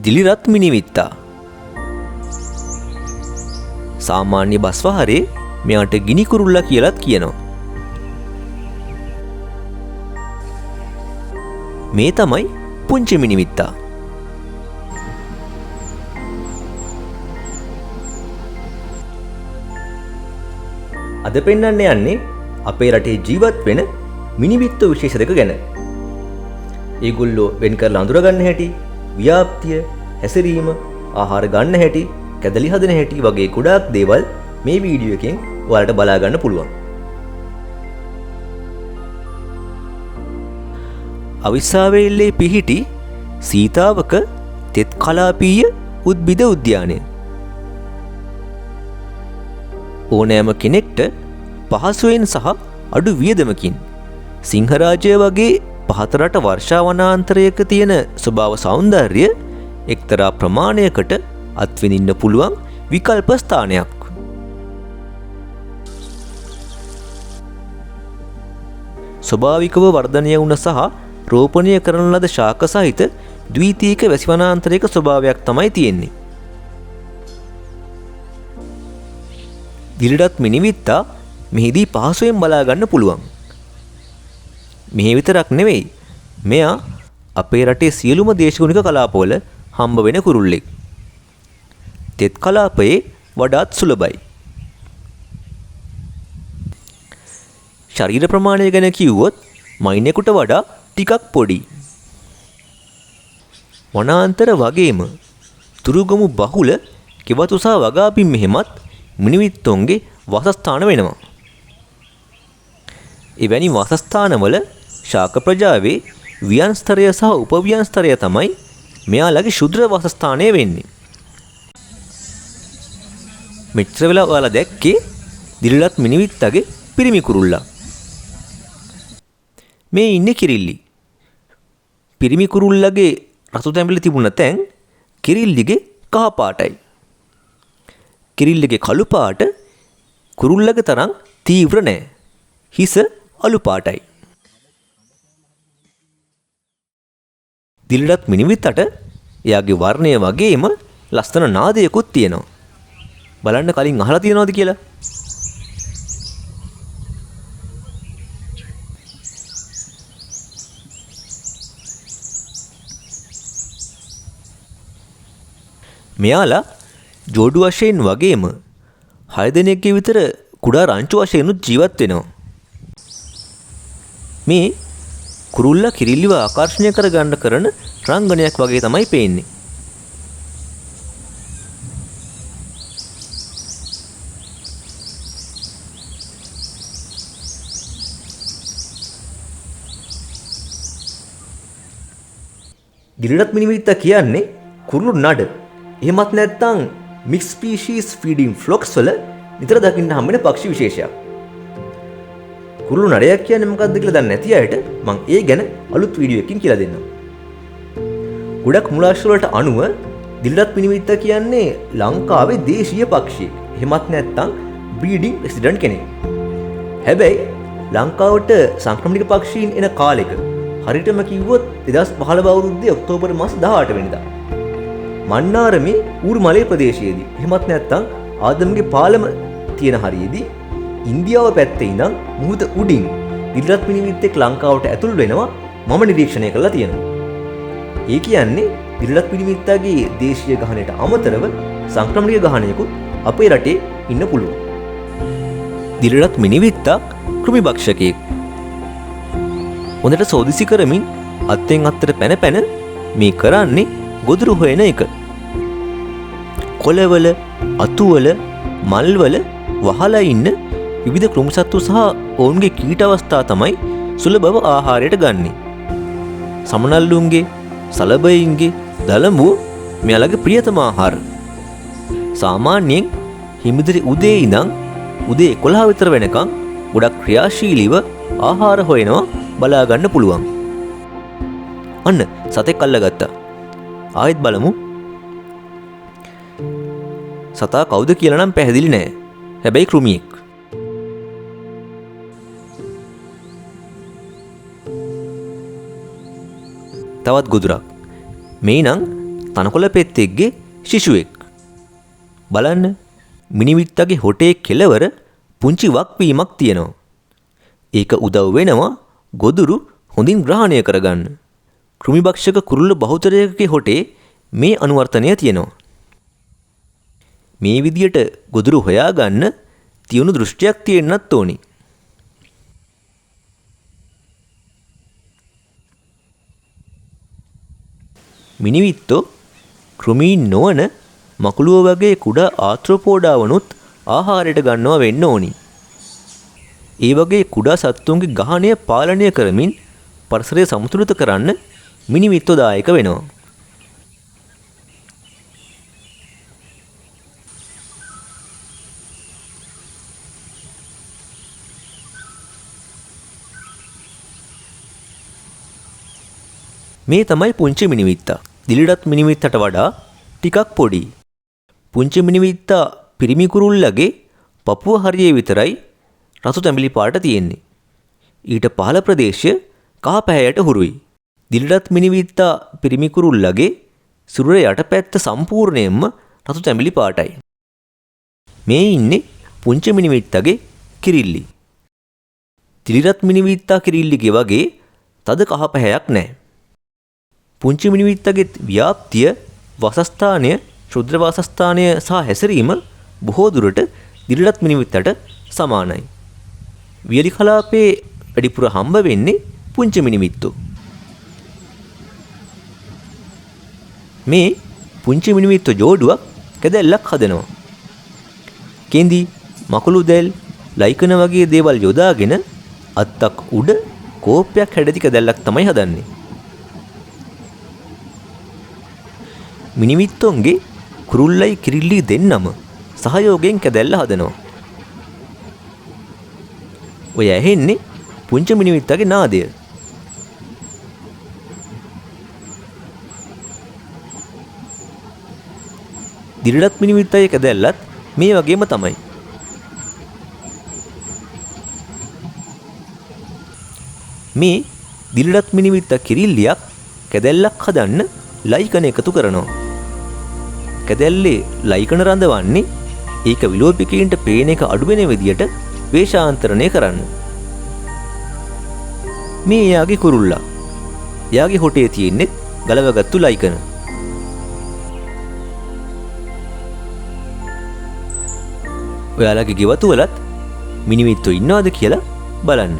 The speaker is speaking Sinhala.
දිලිරත් මිනිවිත්තා. සාමාන්‍ය බස්වහරේ මෙයාට ගිනි කුරුල්ලා කියලාත් කියනවා. මේ තමයි පුංචි මිනිවිත්තා. අද පෙන්වන්න යන්නේ අපේ රටේ ජීවත් වෙන මිනිවිත්තු විශේෂ දෙක ගැන. ඒගොල්ලෝ වෙන් කරලා අඳුර ගන්න හැටි, ව්‍යාප්තිය, හැසිරීම, ආහාර ගන්න හැටි, කැදලි හදන හැටි වගේ ගොඩාක් දේවල් මේ වීඩියෝ එකෙන් ඔයාලට බලා ගන්න පුළුවන්. අවිස්සාවේල්ලේ පිහිටි සීතාවක තෙත් කලාපීය උද්භිද උද්‍යානය. ඕනෑම කෙනෙක්ට පහසුවෙන් සහ අඩු වියදමකින් සිංහරාජය වගේ පහතරට වර්ෂා වනාන්තරයක තියෙන ස්වභාව සෞන්දර්ය එක්තරා ප්‍රමාණයකට අත්විඳින්න පුළුවන් විකල්ප ස්ථානයක්. ස්වභාවිකව වර්ධනය වුණ සහ රෝපණය කරන ලද ශාක සහිත ද්විතීයික වැසි වනාන්තරයක ස්වභාවයක් තමයි තියෙන්නේ. දිලිරත් මිනිවිත්තා මෙහිදී පහසුවෙන් බලා ගන්න පුළුවන්. මෙහි විතරක් නෙවෙයි, මෙයා අපේ රටේ සියලුම දේශගුණික කලාපවල හම්බ වෙන කුරුල්ලෙක්. තෙත් කලාපයේ වඩාත් සුලභයි. ශරීර ප්‍රමාණය ගැන කිව්වොත් මයිනෙකුට වඩා ටිකක් පොඩි. වනාන්තර වගේම තුරුගමු බහුල කෙවතු සහ වගාපින් මෙහෙමත් මිනිවිත්තුන්ගේ වාසස්ථාන වෙනවා. එවැනි වාසස්ථානවල ශාක ප්‍රජාවේ ව්‍යංස්තරය සහ උපව්‍යංස්තරය තමයි මෙයාලගේ ශුද්‍ර වාසස්ථානය වෙන්නේ. මෙච්චර වෙලා ඔයාලා දැක්කේ දිලිරත් මිනිවිත්තගේ පිරිමි කුරුල්ලා. මේ ඉන්නේ කිරිල්ලි. පිරිමි කුරුල්ලගේ රතු තැඹිලි තිබුණ තැන් කිරිල්ලිගේ කහ පාටයි. කිරිල්ලිගේ කළු පාට කුරුල්ලගේ තරම් තීව්‍ර නෑ. හිස අලු පාටයි. දිලිරත් මිනිවිත්තට එයාගේ වර්ණය වගේම ලස්සන නාදයකුත් තියෙනවා. බලන්න කලින් අහලා තියෙනවද කියලා? මෙයාලා ජෝඩු වශයෙන් වගේම 6 දෙනෙක්ගේ විතර කුඩා රංචු වශයෙන්ුත් ජීවත් වෙනවා. මේ කුරුල්ලා කිරිල්ලිව ආකර්ෂණය කරගන්න කරන රංගනයක් වගේ තමයි පේන්නේ. දිලිරත් මිනිවිත්තා කියන්නේ කුරුළු නඩ. එහෙමත් නැත්නම් මික්ස් ස්පීෂීස් ෆීඩින් ෆ්ලොක්ස් වල නිතර දකින්න හම්බෙන පක්ෂි විශේෂයක්. කුරුළු නඩයක් කියන්නේ මොකක්ද කියලා දන්නේ නැති අයට මම ඒ ගැන අලුත් වීඩියෝ එකකින් කියලා දෙන්නම්. ගොඩක් මූලාශ්‍ර වලට අනුව දිලිරත් මිනිවිත්තා කියන්නේ ලංකාවේ දේශීය පක්ෂියෙක්. එහෙමත් නැත්නම් බ්‍රීඩින් රෙසිඩන්ට් කෙනෙක්. හැබැයි ලංකාවට සංක්‍රමණික පක්ෂීන් එන කාලෙක හරියටම කිව්වොත් 2015 අවුරුද්දේ ඔක්තෝබර් මාස 18 වෙනිදා මන්නාරමේ ඌරුමලේ ප්‍රදේශයේදී එහෙමත් නැත්නම් ආදම්ගේ පාලම තියෙන හරියේදී ඉන්දියාව පැත්තේ ඉඳන් මුහුද උඩින් දිලිරත් මිනිවිත්තෙක් ලංකාවට ඇතුල් වෙනවා මම නිරීක්ෂණය කරලා තියෙනවා. ඒ කියන්නේ දිලිරත් මිනිවිත්තගේ දේශීය ගහණයට අමතරව සංක්‍රමණික ගහණයකුත් අපේ රටේ ඉන්න පුළුවන්. දිලිරත් මිනිවිත්තා කෘමිභක්ෂකයෙක්. හොඳට සෝදිසි කරමින් අත්ෙන් අත්තට පැන පැන මේ කරන්නේ ගොදුරු හොයන එක. කොළවල, අතුවල, මල්වල වහලා ඉන්න විවිධ කෘමිසත්තු සහ ඔවුන්ගේ කීට අවස්ථා තමයි සුලභව ආහාරයට ගන්නේ. සමනල්ලුන්ගේ, සලබයින්ගේ, දලඹුව මෙයාලගේ ප්‍රියතම ආහාර. සාමාන්‍යයෙන් හිමිදිරි උදේ ඉඳන් උදේ 11 විතර වෙනකන් ගොඩක් ක්‍රියාශීලීව ආහාර හොයනවා බලා ගන්න පුළුවන්. අන්න සතෙක් අල්ලගත්තා. ආයෙත් බලමු. සතා කවුද කියලා නම් පැහැදිලි නෑ. හැබැයි කෘමියෙක්. තවත් ගොදුරක්. මේ නම් තනකොළ පෙත්තෙක්ගේ ශිෂුවෙක්. බලන්න මිනිවිත්තගේ හොටේ කෙළවර පුංචි වක්වීමක් තියෙනවා. ඒක උදව් වෙනවා ගොදුරු හොඳින් ග්‍රහණය කරගන්න. කෘමිභක්ෂක කුරුල්ල බහුතරයකගේ හොටේ මේ අනුවර්තනය තියෙනවා. මේ විදියට ගොදුරු හොයාගන්න තියුණු දෘෂ්ටියක් තියෙන්නත් ඕනි. මිනිවිත්තෝ කෘමීන් නොවන මකුළුව වගේ කුඩා ආත්‍රෝපෝඩාවනුත් ආහාරයට ගන්නවා වෙන්න ඕනි. ඒ වගේ කුඩා සත්තුන්ගේ ගහණය පාලනය කරමින් පරිසරය සමතුලිත කරන්න මිනිවිත්තෝ දායක වෙනවා. මේ තමයි පුංචි මිනිවිත්තා. දිලිඩත් මිනිවිත්තට වඩා ටිකක් පොඩි. පුංචි මිනිවිත්තා පිරිමි කුරුල්ලගේ පපුව හරියේ විතරයි රතු තැඹිලි පාට තියෙන්නේ. ඊට පහළ ප්‍රදේශය කහ පැහැයට හුරුයි. දිලිඩත් මිනිවිත්තා පිරිමි කුරුල්ලගේ සිරුර යටපැත්ත සම්පූර්ණයෙන්ම රතු තැඹිලි පාටයි. මේ ඉන්නේ පුංචි මිනිවිත්තගේ කිරිල්ලි. දිලිඩත් මිනිවිත්තා කිරිල්ලිගේ වගේ තද කහ පැහැයක් නැහැ. පුංචි මිනිවිත්තගේ ව්‍යාප්තිය වාසස්ථානය ශුද්‍ර වාසස්ථානය සහ හැසිරීම බොහෝ දුරට දිලිඩත් මිනිවිත්තට සමානයි. වියලි කලාපයේ වැඩිපුර හම්බ වෙන්නේ පුංචි මිනිවිත්තෝ. මේ පුංචි මිනිවිත්තෝ ජෝඩුවක් කැදැල්ලක් හදනවා. කෙඳි, මකුළු දැල්, ලයිකන වගේ දේවල් යොදාගෙන අත්තක් උඩ කෝප්පයක් හැඩති කැදැල්ලක් තමයි හදන්නේ. මිනිවිත්තොන්ගේ කුරුල්ලයි කිරිල්ලි දෙන්නම සහයෝගයෙන් කැදැල්ල හදනවා. ඔය ඇහෙන්නේ පුංචි මිනිවිත්තගේ නාදය. දිලිඩත් මිනිවිත්තගේ කැදැල්ලත් මේ වගේම තමයි. මේ දිලිඩත් මිනිවිත්ත කිරිල්ලියක් කැදැල්ලක් හදන්න ලයිකන එකතු කරනවා. කැදැල්ලේ ලයිකන රඳවන්නේ ඒක විලෝපිකයින්ට පේන එක අඩු වෙන විදියට වේශාන්තරණය කරන්න. මේ එයාගේ කුරුල්ලා. එයාගේ හොටේ තියෙන්නේ ගලවගත්තු ලයිකන. ඔයාලගේ ගෙවතු වලත් මිනිවිත්තෝ ඉන්නවද කියලා බලන්න.